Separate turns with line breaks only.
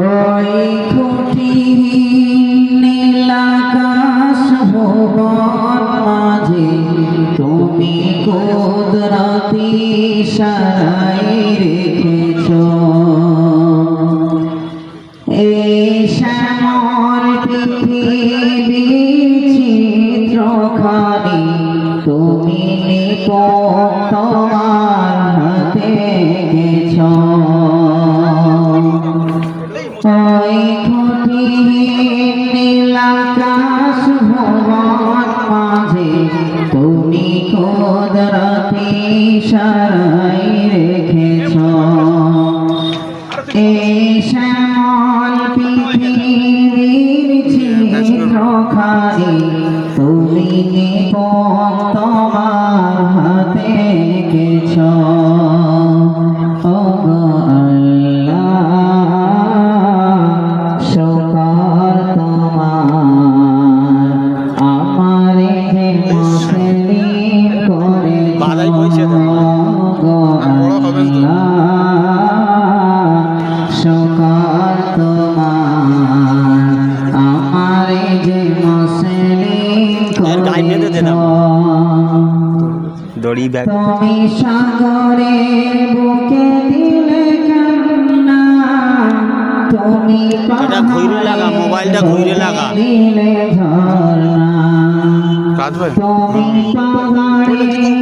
ওই খুঁটিহীন নীলাকাশ ভুবন মাঝে তুমি কুদরতি ইশারায় রেখেছ এই শ্যামল পৃথিবীর চিত্রখানি তুমি নিপুণ তোমার হাতে গেছ ওই খুঁটিহীন নীলাকাশ ভুবন মাঝে তুমি কুদরতি ইশারায় রেখেছ এই শ্যামল পৃথিবীর চিত্রখানি তুমি নিপুণ তোমার হাতে গেছ ওগো আল্লাহ শুকর তোমার আমারে যে মুসলিম করেছ ওগো শুকর তোমার আমারে যে মুসলিম করেছ তুমি সাগরের বুকে দিলে কান্না তুমি
মোবাইলটা ঘুরে লাগা
দিলে ঝরনা তুমি পাহাড়ে